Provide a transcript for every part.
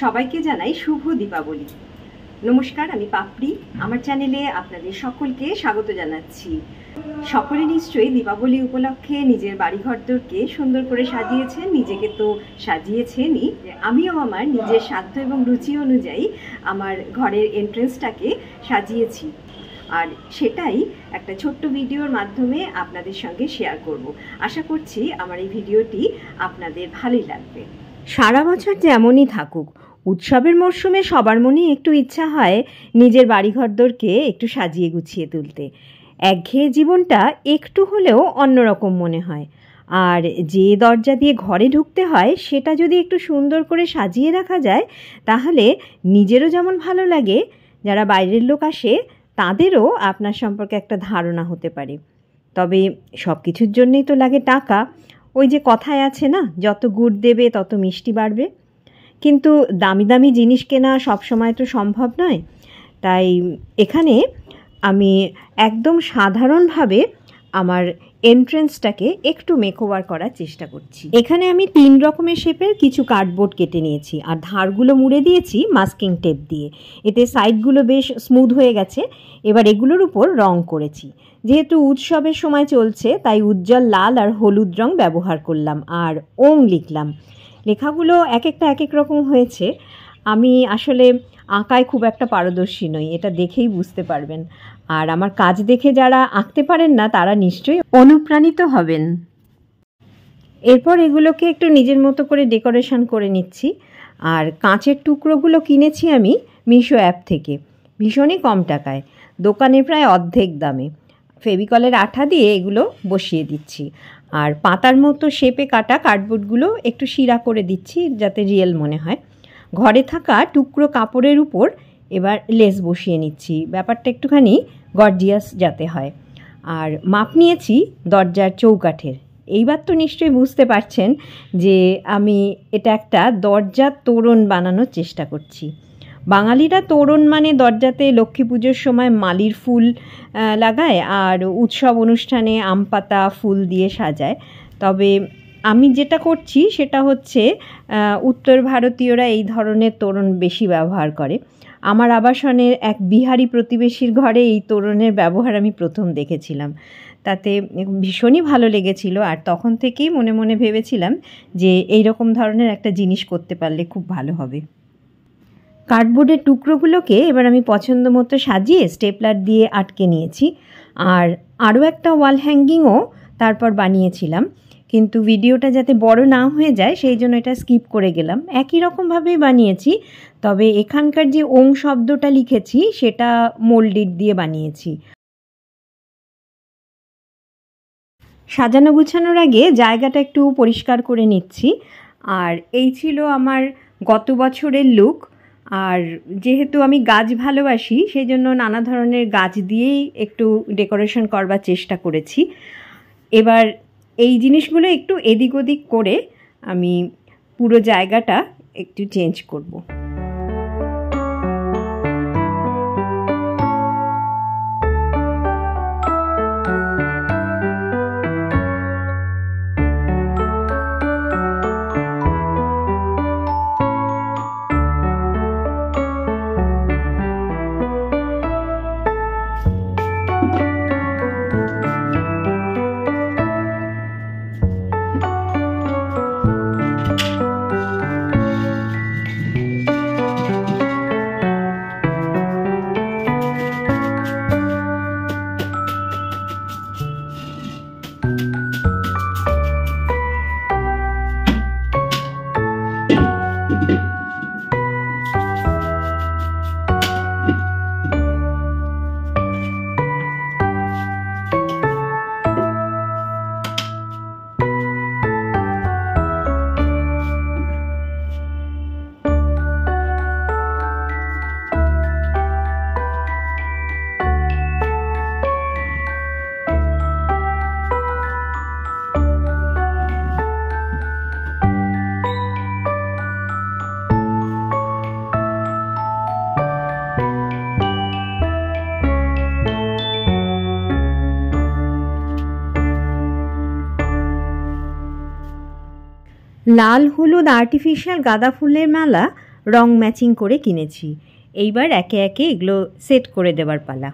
সবাইকে জানাই শুভ দীপাবলি। নমস্কার, আমি পাপড়ি। আমার চ্যানেলে আপনাদের সকলকে স্বাগত জানাচ্ছি। সকলে নিশ্চয়ই দীপাবলি উপলক্ষে নিজের বাড়িঘরদোরকে সুন্দর করে সাজিয়েছেন, নিজেকে তো সাজিয়েছেনই। আমিও আমার নিজের সাধ্য এবং রুচি অনুযায়ী আমার ঘরের এন্ট্রেন্সটাকে সাজিয়েছি, আর সেটাই একটা ছোট্ট ভিডিওর মাধ্যমে আপনাদের সঙ্গে শেয়ার করব। আশা করছি আমার এই ভিডিওটি আপনাদের ভালোই লাগবে। সারা বছর যেমনই থাকুক, উৎসবের মরশুমে সবার মনে একটু ইচ্ছা হয় নিজের বাড়িঘরদোরকে একটু সাজিয়ে গুছিয়ে তুলতে। একঘেয়ে জীবনটা একটু হলেও অন্যরকম মনে হয়, আর যে দরজা দিয়ে ঘরে ঢুকতে হয় সেটা যদি একটু সুন্দর করে সাজিয়ে রাখা যায়, তাহলে নিজেরও যেমন ভালো লাগে, যারা বাইরের লোক আসে তাদেরও আপনার সম্পর্কে একটা ধারণা হতে পারে। তবে সব কিছুর জন্যই তো লাগে টাকা। ওই যে কথায় আছে না, যত গুড় দেবে তত মিষ্টি বাড়বে। কিন্তু দামি দামি জিনিস কেনা সবসময় তো সম্ভব নয়। তাই এখানে আমি একদম সাধারণভাবে আমার এন্ট্রেন্সটাকে একটু মেকওভার করার চেষ্টা করছি। এখানে আমি 3 রকমের শেপের কিছু কার্ডবোর্ড কেটে নিয়েছি, আর ধারগুলো মুড়ে দিয়েছি মাস্কিং টেপ দিয়ে। এতে সাইডগুলো বেশ স্মুথ হয়ে গেছে। এবার এগুলোর উপর রং করেছি। যেহেতু উৎসবের সময় চলছে, তাই উজ্জ্বল লাল আর হলুদ রং ব্যবহার করলাম, আর ওং লিখলাম। লেখাগুলো এক এক রকম হয়েছে। আমি আসলে আঁকায় খুব একটা পারদর্শী নই, এটা দেখেই বুঝতে পারবেন। আর আমার কাজ দেখে যারা আঁকতে পারেন না তারা নিশ্চয়ই অনুপ্রাণিত হবেন। এরপর এগুলোকে একটু নিজের মতো করে ডেকোরেশন করে নিচ্ছি। আর কাঁচের টুকরোগুলো কিনেছি আমি মিশো অ্যাপ থেকে, ভীষণই কম টাকায়, দোকানে প্রায় অর্ধেক দামে। ফেভিকলের আঠা দিয়ে এগুলো বসিয়ে দিচ্ছি, আর পাতার মতো শেপে কাটা কার্ডবোর্ডগুলো একটু শিরা করে দিচ্ছি যাতে রিয়েল মনে হয়। ঘরে থাকা টুকরো কাপড়ের উপর এবার লেস বসিয়ে নিচ্ছি, ব্যাপারটা একটুখানি গর্জিয়াস যাতে হয়। আর মাপ নিয়েছি দরজার চৌকাঠের। এইবার তো নিশ্চয়ই বুঝতে পারছেন যে আমি এটা একটা দরজার তোরণ বানানোর চেষ্টা করছি। বাঙালিরা তোরণ মানে দরজাতে লক্ষ্মী পুজোর সময় মালির ফুল লাগায়, আর উৎসব অনুষ্ঠানে আম পাতা ফুল দিয়ে সাজায়। তবে আমি যেটা করছি সেটা হচ্ছে উত্তর ভারতীয়রা এই ধরনের তোরণ বেশি ব্যবহার করে। আমার আবাসনের এক বিহারি প্রতিবেশীর ঘরে এই তোরণের ব্যবহার আমি প্রথম দেখেছিলাম, তাতে ভীষণই ভালো লেগেছিল। আর তখন থেকেই মনে মনে ভেবেছিলাম যে এই রকম ধরনের একটা জিনিস করতে পারলে খুব ভালো হবে। কার্ডবোর্ডের টুকরোগুলোকে এবার আমি পছন্দ মতো সাজিয়ে স্টেপলার দিয়ে আটকে নিয়েছি। আর আরও একটা ওয়াল হ্যাঙ্গিংও তারপর বানিয়েছিলাম, কিন্তু ভিডিওটা যাতে বড় না হয়ে যায় সেই জন্য এটা স্কিপ করে গেলাম। একই রকমভাবেই বানিয়েছি, তবে এখানকার যে ওং শব্দটা লিখেছি সেটা মোল্ডিড দিয়ে বানিয়েছি। সাজানো গুছানোর আগে জায়গাটা একটু পরিষ্কার করে নিচ্ছি। আর এই ছিল আমার গত বছরের লুক। আর যেহেতু আমি গাছ ভালোবাসি, সেই জন্য নানা ধরনের গাছ দিয়েই একটু ডেকোরেশন করবার চেষ্টা করেছি। এবার এই জিনিসগুলো একটু এদিক ওদিক করে আমি পুরো জায়গাটা একটু চেঞ্জ করব। লাল হলুদ আর্টিফিশিয়াল গাঁদা ফুলের মালা রং ম্যাচিং করে কিনেছি। এইবার একে একে এগুলো সেট করে দেওয়ার পালা।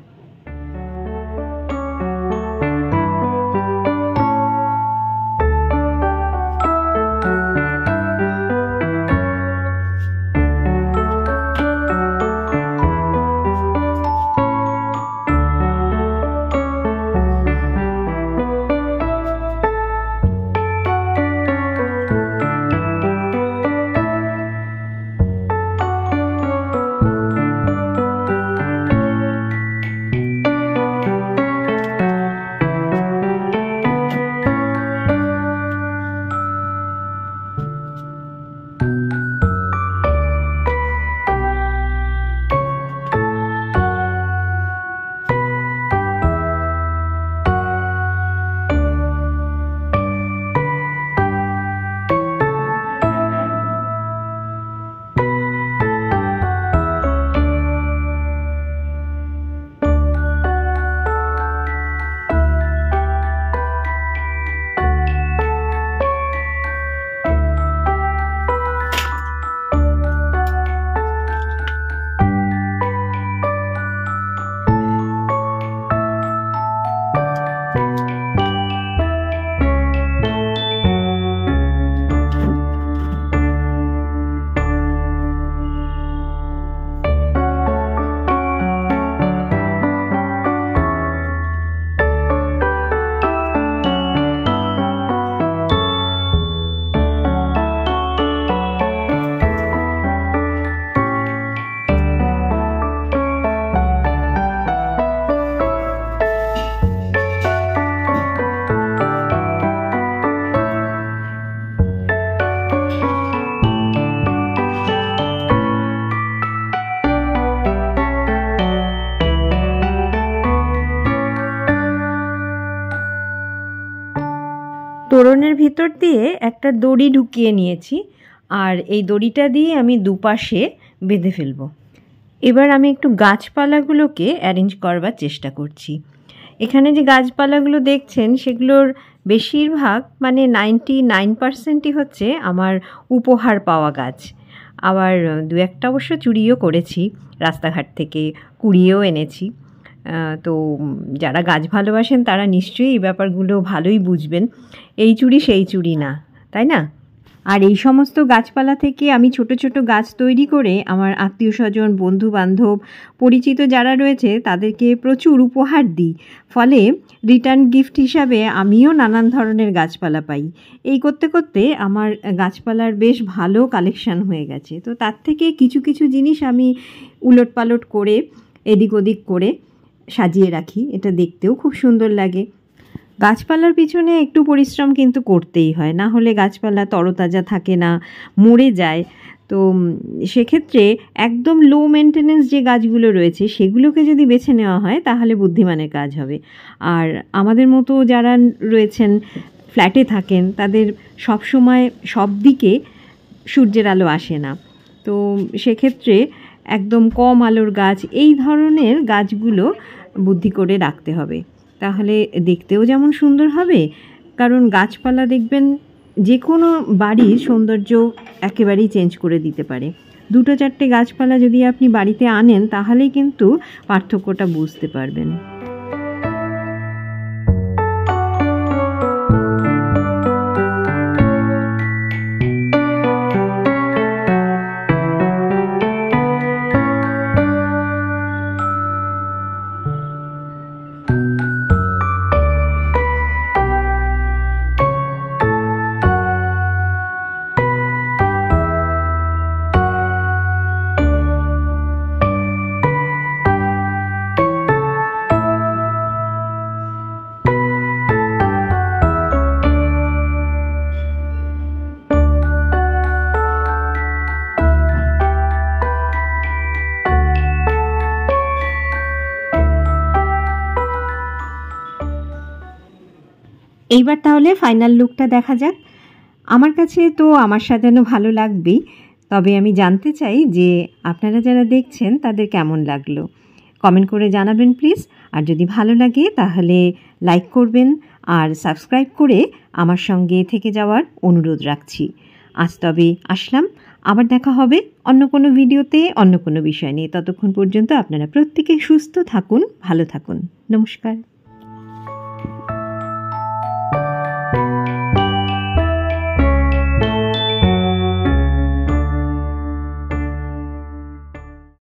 তোরণের ভিতর দিয়ে একটা দড়ি ঢুকিয়ে নিয়েছি, আর এই দড়িটা দিয়ে আমি দুপাশে বেঁধে ফেলবো। এবার আমি একটু গাছপালাগুলোকে অ্যারেঞ্জ করবার চেষ্টা করছি। এখানে যে গাছপালাগুলো দেখছেন সেগুলোর বেশিরভাগ মানে 99% হচ্ছে আমার উপহার পাওয়া গাছ। আবার দু একটা অবশ্য চুরিও করেছি, রাস্তাঘাট থেকে কুড়িয়েও এনেছি। তো যারা গাছ ভালোবাসেন তারা নিশ্চয়ই এই ব্যাপারগুলো ভালোই বুঝবেন। এই চুরি সেই চুরি না, তাই না? আর এই সমস্ত গাছপালা থেকে আমি ছোট ছোট গাছ তৈরি করে আমার আত্মীয় স্বজন, বন্ধু বান্ধব, পরিচিত যারা রয়েছে তাদেরকে প্রচুর উপহার দিই। ফলে রিটার্ন গিফট হিসাবে আমিও নানান ধরনের গাছপালা পাই। এই করতে করতে আমার গাছপালার বেশ ভালো কালেকশান হয়ে গেছে। তো তার থেকে কিছু কিছু জিনিস আমি উলটপালট করে এদিক ওদিক করে সাজিয়ে রাখি। এটা দেখতেও খুব সুন্দর লাগে। গাছপালার পিছনে একটু পরিশ্রম কিন্তু করতেই হয়, না হলে গাছপালা তরতাজা থাকে না, মরে যায়। তো সেক্ষেত্রে একদম লো মেনটেনেন্স যে গাছগুলো রয়েছে সেগুলোকে যদি বেছে নেওয়া হয় তাহলে বুদ্ধিমানের কাজ হবে। আর আমাদের মতো যারা রয়েছেন, ফ্ল্যাটে থাকেন, তাদের সব সময় সব দিকে সূর্যের আলো আসে না। তো সেক্ষেত্রে একদম কম আলোর গাছ, এই ধরনের গাছগুলো বুদ্ধি করে রাখতে হবে, তাহলে দেখতেও যেমন সুন্দর হবে। কারণ গাছপালা দেখবেন যে কোনো বাড়ির সৌন্দর্য একেবারেই চেঞ্জ করে দিতে পারে। দুটো চারটে গাছপালা যদি আপনি বাড়িতে আনেন তাহলেই কিন্তু পার্থক্যটা বুঝতে পারবেন। এইবার তাহলে ফাইনাল লুকটা দেখা যাক। আমার কাছে তো আমার সাজানো ভালো লাগবেই, তবে আমি জানতে চাই যে আপনারা যারা দেখছেন তাদের কেমন লাগলো। কমেন্ট করে জানাবেন প্লিজ। আর যদি ভালো লাগে তাহলে লাইক করবেন আর সাবস্ক্রাইব করে আমার সঙ্গে থেকে যাওয়ার অনুরোধ রাখছি। আজ তবে আসলাম, আবার দেখা হবে অন্য কোনো ভিডিওতে অন্য কোনো বিষয় নিয়ে। ততক্ষণ পর্যন্ত আপনারা প্রত্যেকে সুস্থ থাকুন, ভালো থাকুন। নমস্কার।